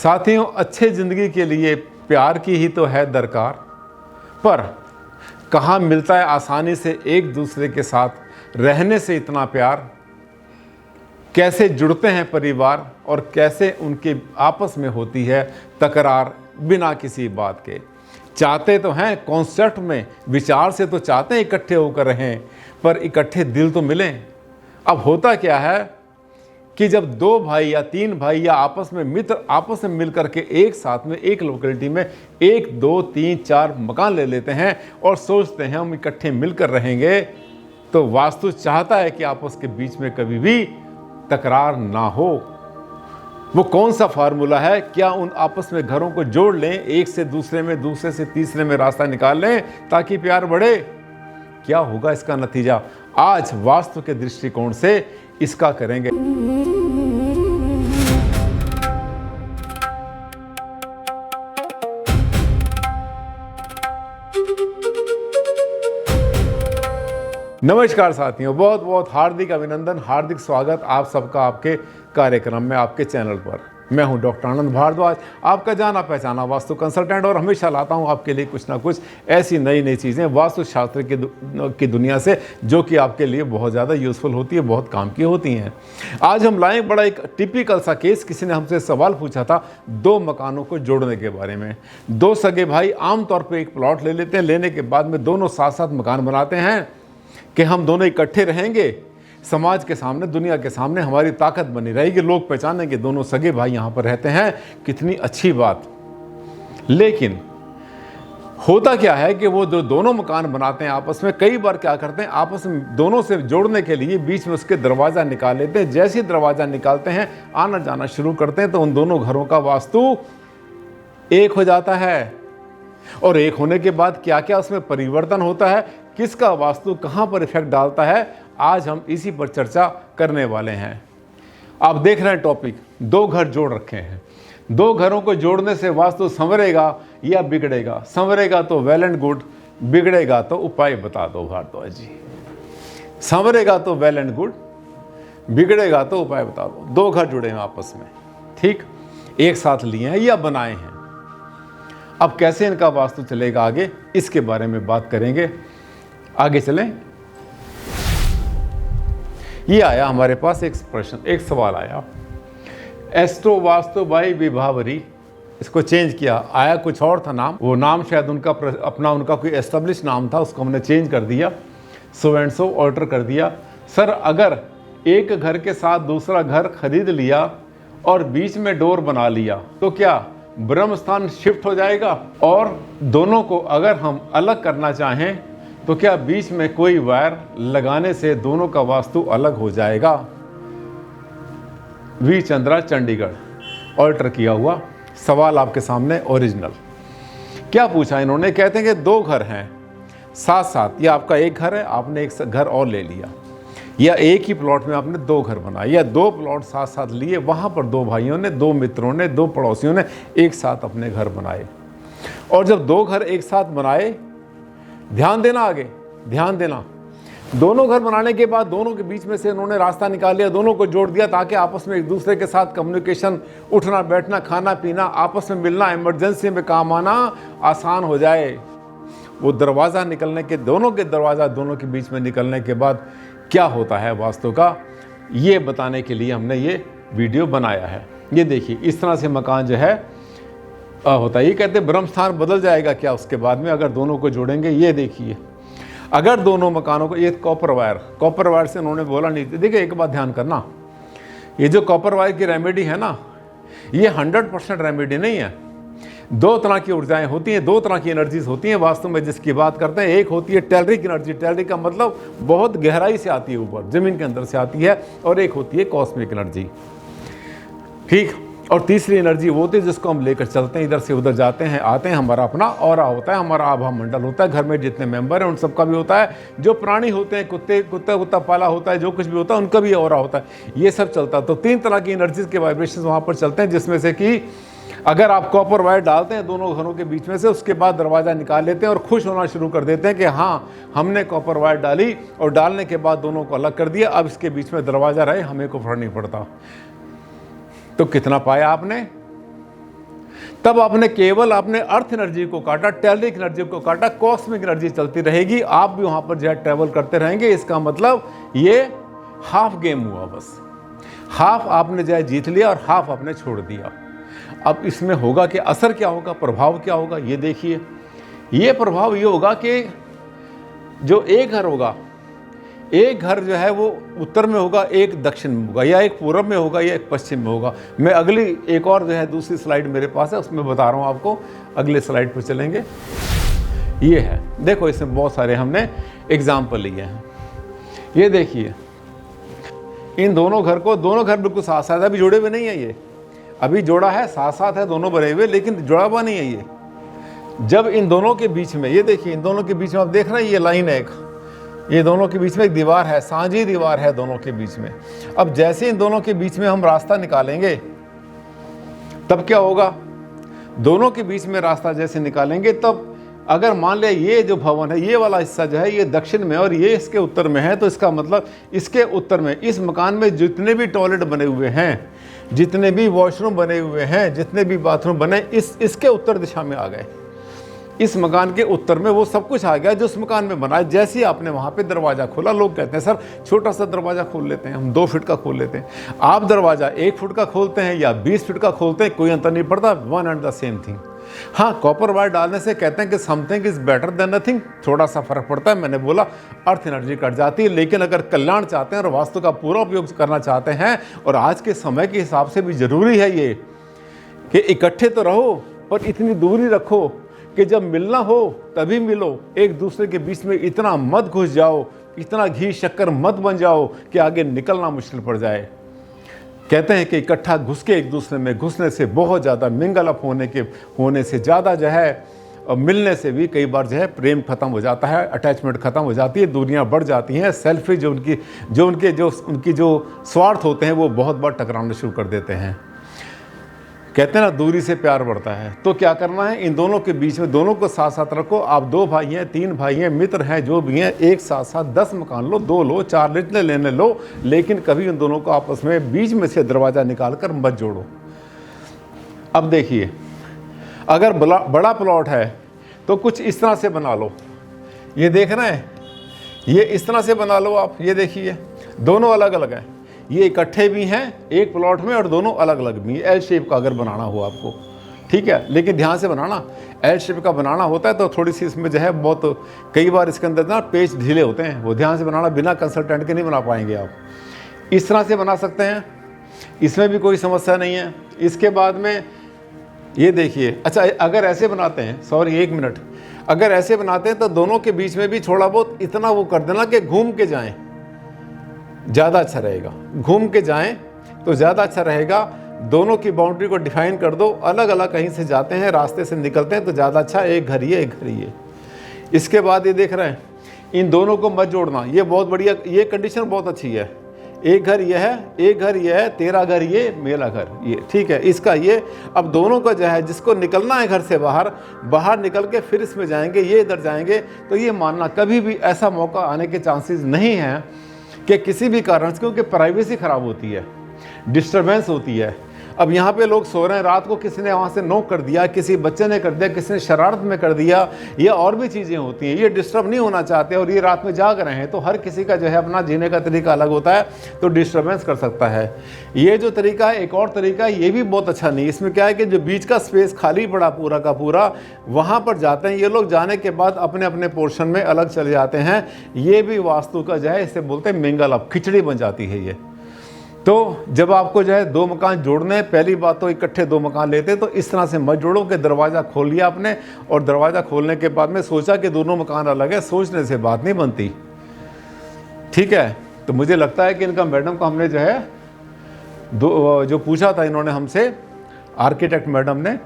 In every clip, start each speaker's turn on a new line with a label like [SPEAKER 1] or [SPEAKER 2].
[SPEAKER 1] साथियों, अच्छे ज़िंदगी के लिए प्यार की ही तो है दरकार, पर कहाँ मिलता है आसानी से एक दूसरे के साथ रहने से इतना प्यार। कैसे जुड़ते हैं परिवार और कैसे उनके आपस में होती है तकरार बिना किसी बात के। चाहते तो हैं कॉन्सेप्ट में, विचार से तो चाहते हैं इकट्ठे होकर रहें, पर इकट्ठे दिल तो मिलें। अब होता क्या है कि जब दो भाई या तीन भाई या आपस में मित्र आपस में मिल करके एक साथ में एक लोकेलिटी में 1, 2, 3, 4 मकान ले लेते हैं और सोचते हैं हम इकट्ठे मिलकर रहेंगे, तो वास्तु चाहता है कि आपस के बीच में कभी भी तकरार ना हो। वो कौन सा फार्मूला है? क्या उन आपस में घरों को जोड़ लें, एक से दूसरे में, दूसरे से तीसरे में रास्ता निकाल लें ताकि प्यार बढ़े। क्या होगा इसका नतीजा? आज वास्तु के दृष्टिकोण से इसका करेंगे। नमस्कार साथियों, बहुत बहुत हार्दिक अभिनंदन, हार्दिक स्वागत आप सबका आपके कार्यक्रम में, आपके चैनल पर। मैं हूं डॉक्टर आनंद भारद्वाज, आपका जाना पहचाना वास्तु कंसल्टेंट, और हमेशा लाता हूं आपके लिए कुछ ना कुछ ऐसी नई नई चीज़ें वास्तुशास्त्र की दुनिया से, जो कि आपके लिए बहुत ज़्यादा यूज़फुल होती है, बहुत काम की होती हैं। आज हम लाएँ बड़ा एक टिपिकल सा केस। किसी ने हमसे सवाल पूछा था 2 मकानों को जोड़ने के बारे में। 2 सगे भाई आमतौर पर एक प्लॉट ले लेते हैं, लेने के बाद में दोनों साथ साथ मकान बनाते हैं कि हम दोनों इकट्ठे रहेंगे, समाज के सामने, दुनिया के सामने हमारी ताकत बनी रहेगी, लोग पहचानेंगे दोनों सगे भाई यहाँ पर रहते हैं, कितनी अच्छी बात। लेकिन होता क्या है कि वो जो दोनों मकान बनाते हैं आपस में, कई बार क्या करते हैं, आपस में दोनों से जोड़ने के लिए बीच में उसके दरवाज़ा निकाल लेते हैं। जैसे ही दरवाज़ा निकालते हैं, आना जाना शुरू करते हैं, तो उन दोनों घरों का वास्तु एक हो जाता है। और एक होने के बाद क्या क्या उसमें परिवर्तन होता है, किसका वास्तु कहाँ पर इफेक्ट डालता है, आज हम इसी पर चर्चा करने वाले हैं। आप देख रहे हैं टॉपिक, 2 घर जोड़ रखे हैं। 2 घरों को जोड़ने से वास्तु संवरेगा या बिगड़ेगा? संवरेगा तो वेल एंड गुड, बिगड़ेगा तो उपाय बता दो भारद्वाज जी। संवरेगा तो वेल एंड गुड, बिगड़ेगा तो उपाय बता दो। 2 घर जुड़े हैं आपस में, ठीक, एक साथ लिए हैं या बनाए हैं। अब कैसे इनका वास्तु चलेगा आगे, इसके बारे में बात करेंगे। आगे चलें। ये आया हमारे पास एक प्रश्न, एक सवाल आया, एस्ट्रो वास्तु बाई विभावरी, इसको चेंज किया, आया कुछ और था नाम, वो नाम शायद उनका अपना उनका कोई एस्टेब्लिश नाम था, उसको हमने चेंज कर दिया, सो एंड सो ऑल्टर कर दिया। सर, अगर एक घर के साथ दूसरा घर खरीद लिया और बीच में डोर बना लिया तो क्या ब्रह्म स्थान शिफ्ट हो जाएगा? और दोनों को अगर हम अलग करना चाहें तो क्या बीच में कोई वायर लगाने से दोनों का वास्तु अलग हो जाएगा? वी चंद्रा, चंडीगढ़, ऑल्टर किया हुआ सवाल आपके सामने ओरिजिनल। क्या पूछा इन्होंने? कहते हैं कि 2 घर हैं साथ साथ, या आपका एक घर है, आपने एक घर और ले लिया, या एक ही प्लॉट में आपने 2 घर बनाए, या 2 प्लॉट साथ साथ लिए, वहाँ पर 2 भाइयों ने, 2 मित्रों ने, 2 पड़ोसियों ने एक साथ अपने घर बनाए। और जब 2 घर एक साथ बनाए, ध्यान देना, आगे ध्यान देना, दोनों घर बनाने के बाद दोनों के बीच में से उन्होंने रास्ता निकाल लिया, दोनों को जोड़ दिया ताकि आपस में एक दूसरे के साथ कम्युनिकेशन, उठना बैठना, खाना पीना, आपस में मिलना, इमरजेंसी में काम आना आसान हो जाए। वो दरवाज़ा निकलने के, दोनों के दरवाज़ा दोनों के बीच में निकलने के बाद क्या होता है वास्तु का, ये बताने के लिए हमने ये वीडियो बनाया है। ये देखिए, इस तरह से मकान जो है होता है। ये कहते हैं ब्रह्म स्थान बदल जाएगा क्या उसके बाद में अगर दोनों को जोड़ेंगे? ये देखिए, अगर दोनों मकानों को, ये कॉपर वायर से उन्होंने बोला नहीं। देखिए, एक बात ध्यान करना, ये जो कॉपर वायर की रेमेडी है ना, ये 100% रेमेडी नहीं है। 2 तरह की ऊर्जाएं होती हैं, 2 तरह की एनर्जीज होती हैं वास्तु में जिसकी बात करते हैं। एक होती है टेलरिक एनर्जी, टेलरिक का मतलब बहुत गहराई से आती है, ऊपर जमीन के अंदर से आती है, और एक होती है कॉस्मिक एनर्जी, ठीक। और तीसरी एनर्जी वो होती है जिसको हम लेकर चलते हैं, इधर से उधर जाते हैं, आते हैं, हमारा अपना ऑरा होता है, हमारा आभा मंडल होता है, घर में जितने मेंबर हैं उन सबका भी होता है, जो प्राणी होते हैं, कुत्ता पाला होता है, जो कुछ भी होता है उनका भी ऑरा होता है, ये सब चलता है। तो 3 तरह की एनर्जीज के वाइब्रेशन वहाँ पर चलते हैं, जिसमें से कि अगर आप कॉपर वायर डालते हैं दोनों घरों के बीच में से, उसके बाद दरवाज़ा निकाल लेते हैं और खुश होना शुरू कर देते हैं कि हाँ, हमने कॉपर वायर डाली और डालने के बाद दोनों को अलग कर दिया, अब इसके बीच में दरवाज़ा रहे, हमें को फर्क नहीं पड़ता। तो कितना पाया आपने? तब आपने केवल अपने अर्थ एनर्जी को काटा, टेलरिक एनर्जी को काटा, कॉस्मिक एनर्जी चलती रहेगी, आप भी वहाँ पर जो है ट्रैवल करते रहेंगे। इसका मतलब ये हाफ गेम हुआ, बस हाफ आपने जो है जीत लिया और हाफ आपने छोड़ दिया। अब इसमें होगा कि असर क्या होगा, प्रभाव क्या होगा, ये देखिए। ये प्रभाव ये होगा कि जो एक घर होगा, एक घर जो है वो उत्तर में होगा, एक दक्षिण में होगा, या एक पूर्व में होगा, या एक पश्चिम में होगा। मैं अगली एक और जो है दूसरी स्लाइड मेरे पास है, उसमें बता रहा हूँ आपको। अगले स्लाइड पर चलेंगे। ये है, देखो इसमें बहुत सारे हमने एग्जाम्पल लिए हैं। ये देखिए, इन दोनों घर को, दोनों घर बिल्कुल साथ साथ, अभी जुड़े हुए नहीं है, ये अभी जोड़ा है, साथ साथ है, दोनों बने हुए, लेकिन जुड़ा हुआ नहीं है ये। जब इन दोनों के बीच में, ये देखिए इन दोनों के बीच में आप देख रहे हैं, ये लाइन है एक, ये दोनों के बीच में एक दीवार है, साझी दीवार है दोनों के बीच में। अब जैसे इन दोनों के बीच में हम रास्ता निकालेंगे, तब क्या होगा, दोनों के बीच में रास्ता जैसे निकालेंगे, तब अगर मान लिया ये जो भवन है, ये वाला हिस्सा जो है ये दक्षिण में और ये इसके उत्तर में है, तो इसका मतलब इसके उत्तर में, इस मकान में जितने भी टॉयलेट बने हुए हैं, जितने भी वॉशरूम बने हुए हैं, जितने भी बाथरूम बने, इसके उत्तर दिशा में आ गए। इस मकान के उत्तर में वो सब कुछ आ गया जो उस मकान में बना है। जैसे ही आपने वहाँ पे दरवाज़ा खोला, लोग कहते हैं सर छोटा सा दरवाज़ा खोल लेते हैं, हम 2 फीट का खोल लेते हैं। आप दरवाज़ा 1 फुट का खोलते हैं या 20 फीट का खोलते हैं, कोई अंतर नहीं पड़ता, one and the same thing. हाँ, कॉपर वायर डालने से कहते हैं कि something is better than nothing, थोड़ा सा फर्क पड़ता है। मैंने बोला अर्थ एनर्जी कट जाती है, लेकिन अगर कल्याण चाहते हैं और वास्तु का पूरा उपयोग करना चाहते हैं, और आज के समय के हिसाब से भी जरूरी है ये कि इकट्ठे तो रहो पर इतनी दूरी रखो कि जब मिलना हो तभी मिलो। एक दूसरे के बीच में इतना मत घुस जाओ, इतना घी शक्कर मत बन जाओ कि आगे निकलना मुश्किल पड़ जाए। कहते हैं कि इकट्ठा घुस के एक दूसरे में घुसने से बहुत ज़्यादा, मिंगल अप होने से ज़्यादा जो है, मिलने से भी कई बार जो है प्रेम खत्म हो जाता है, अटैचमेंट खत्म हो जाती है, दूरियां बढ़ जाती हैं। सेल्फिश उनकी जो स्वार्थ होते हैं वो बहुत बार टकराना शुरू कर देते हैं। कहते हैं ना, दूरी से प्यार बढ़ता है। तो क्या करना है, इन दोनों के बीच में, दोनों को साथ साथ रखो। आप 2 भाई हैं, 3 भाई हैं, मित्र हैं, जो भी हैं, एक साथ साथ 10 मकान लो, 2 लो, 4 जितने लेने लो, लेकिन कभी इन दोनों को आपस में बीच में से दरवाज़ा निकाल कर मत जोड़ो। अब देखिए, अगर बड़ा प्लॉट है तो कुछ इस तरह से बना लो। ये देख रहे हैं, ये इस तरह से बना लो आप। ये देखिए, दोनों अलग अलग हैं, ये इकट्ठे भी हैं एक प्लॉट में और दोनों अलग अलग भी। एल शेप का अगर बनाना हो आपको, ठीक है, लेकिन ध्यान से बनाना। एल शेप का बनाना होता है तो थोड़ी सी इसमें जो है बहुत, कई बार इसके अंदर ना पेच ढीले होते हैं, वो ध्यान से बनाना, बिना कंसल्टेंट के नहीं बना पाएंगे आप। इस तरह से बना सकते हैं, इसमें भी कोई समस्या नहीं है। इसके बाद में ये देखिए, अच्छा अगर ऐसे बनाते हैं, सॉरी 1 मिनट, अगर ऐसे बनाते हैं तो दोनों के बीच में भी थोड़ा बहुत इतना वो कर देना कि घूम के जाएं, ज़्यादा अच्छा रहेगा। घूम के जाएं तो ज़्यादा अच्छा रहेगा। दोनों की बाउंड्री को डिफाइन कर दो, अलग अलग कहीं से जाते हैं, रास्ते से निकलते हैं तो ज़्यादा अच्छा। एक घर ये, एक घर ये। इसके बाद ये देख रहे हैं, इन दोनों को मत जोड़ना, ये बहुत बढ़िया, ये कंडीशन बहुत अच्छी है। एक घर ये है, एक घर ये है, तेरा घर ये, मेरा घर ये, ठीक है, इसका ये। अब दोनों का जो है, जिसको निकलना है घर से बाहर निकल के फिर इसमें जाएंगे, ये इधर जाएंगे, तो ये मानना कभी भी ऐसा मौका आने के चांसेस नहीं हैं कि किसी भी कारण से, क्योंकि प्राइवेसी खराब होती है, डिस्टर्बेंस होती है। अब यहाँ पे लोग सो रहे हैं, रात को किसी ने वहाँ से नॉक कर दिया, किसी बच्चे ने कर दिया, किसी ने शरारत में कर दिया, ये और भी चीज़ें होती हैं। ये डिस्टर्ब नहीं होना चाहते और ये रात में जाग रहे हैं, तो हर किसी का जो है अपना जीने का तरीका अलग होता है, तो डिस्टर्बेंस कर सकता है। ये जो तरीका है, एक और तरीका है, ये भी बहुत अच्छा नहीं। इसमें क्या है कि जो बीच का स्पेस खाली पड़ा पूरा का पूरा, वहाँ पर जाते हैं ये लोग, जाने के बाद अपने अपने पोर्शन में अलग चले जाते हैं। ये भी वास्तु का जो है, इसे बोलते हैं मिंगल अप, खिचड़ी बन जाती है ये। तो जब आपको जो है 2 मकान जोड़ने हैं, पहली बात तो इकट्ठे 2 मकान लेते हैं तो इस तरह से मत जोड़ो कि दरवाज़ा खोल लिया आपने और दरवाज़ा खोलने के बाद में सोचा कि दोनों मकान अलग है। सोचने से बात नहीं बनती, ठीक है। तो मुझे लगता है कि इनका मैडम को हमने जो है जो पूछा था इन्होंने हमसे, आर्किटेक्ट मैडम ने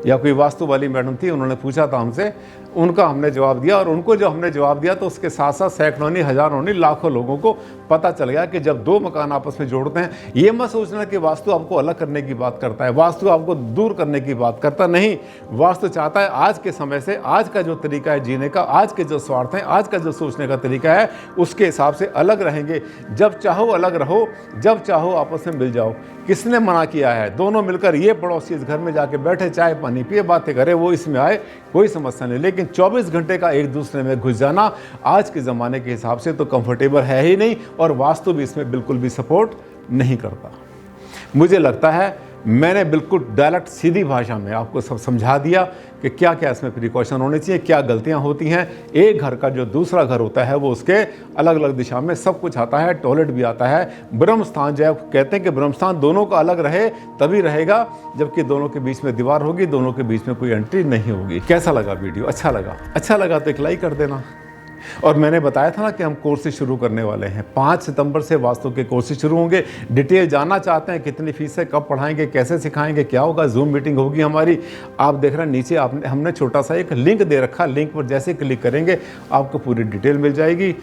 [SPEAKER 1] या कोई वास्तु वाली मैडम थी, उन्होंने पूछा था हमसे, उनका हमने जवाब दिया, और उनको जो हमने जवाब दिया तो उसके साथ साथ सैकड़ों नहीं, हजारों नहीं, लाखों लोगों को पता चल गया कि जब दो मकान आपस में जोड़ते हैं, ये मत सोचना कि वास्तु आपको अलग करने की बात करता है, वास्तु आपको दूर करने की बात करता नहीं। वास्तु चाहता है आज के समय से, आज का जो तरीका है जीने का, आज के जो स्वार्थ हैं, आज का जो सोचने का तरीका है, उसके हिसाब से अलग रहेंगे। जब चाहो अलग रहो, जब चाहो आपस में मिल जाओ। किसने मना किया है? दोनों मिलकर, ये पड़ोसी इस घर में जाके बैठे, चाय पानी पिए, बातें करें, वो इसमें आए, कोई समस्या नहीं। लेकिन 24 घंटे का एक दूसरे में घुस जाना आज के ज़माने के हिसाब से तो कंफर्टेबल है ही नहीं, और वास्तु भी इसमें बिल्कुल भी सपोर्ट नहीं करता। मुझे लगता है मैंने बिल्कुल डायरेक्ट सीधी भाषा में आपको सब समझा दिया कि क्या क्या इसमें प्रिकॉशन होने चाहिए, क्या गलतियां होती हैं। एक घर का जो दूसरा घर होता है वो उसके अलग अलग दिशा में सब कुछ आता है, टॉयलेट भी आता है। ब्रह्म स्थान जो है, कहते हैं कि ब्रह्म स्थान दोनों का अलग रहे तभी रहेगा, जबकि दोनों के बीच में दीवार होगी, दोनों के बीच में कोई एंट्री नहीं होगी। कैसा लगा वीडियो? अच्छा लगा तो एक लाइक कर देना। और मैंने बताया था ना कि हम कोर्सेज शुरू करने वाले हैं। 5 सितंबर से वास्तु के कोर्सेज शुरू होंगे। डिटेल जानना चाहते हैं कितनी फीस है, कब पढ़ाएंगे, कैसे सिखाएंगे, क्या होगा? जूम मीटिंग होगी हमारी। आप देख रहे हैं नीचे हमने छोटा सा एक लिंक दे रखा, लिंक पर जैसे क्लिक करेंगे आपको पूरी डिटेल मिल जाएगी।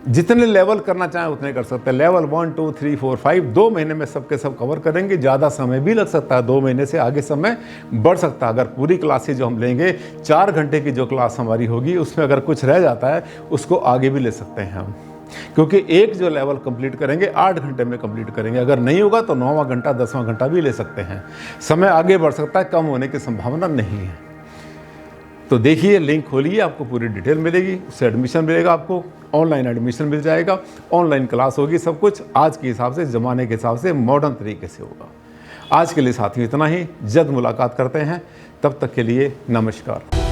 [SPEAKER 1] जितने लेवल करना चाहें उतने कर सकते हैं। लेवल 1, 2, 3, 4, 5 2 महीने में सबके सब कवर करेंगे। ज़्यादा समय भी लग सकता है, 2 महीने से आगे समय बढ़ सकता है। अगर पूरी क्लासेज जो हम लेंगे, 4 घंटे की जो क्लास हमारी होगी, उसमें अगर कुछ रह जाता है उसको आगे भी ले सकते हैं हम, क्योंकि एक जो लेवल कंप्लीट करेंगे 8 घंटे में कंप्लीट करेंगे। अगर नहीं होगा तो 9वां घंटा 10वां घंटा भी ले सकते हैं। समय आगे बढ़ सकता है, कम होने की संभावना नहीं है। तो देखिए, लिंक खोलिए, आपको पूरी डिटेल मिलेगी, उससे एडमिशन मिलेगा, आपको ऑनलाइन एडमिशन मिल जाएगा, ऑनलाइन क्लास होगी, सब कुछ आज के हिसाब से, ज़माने के हिसाब से, मॉडर्न तरीके से होगा। आज के लिए साथियों इतना ही, जल्द मुलाकात करते हैं, तब तक के लिए नमस्कार।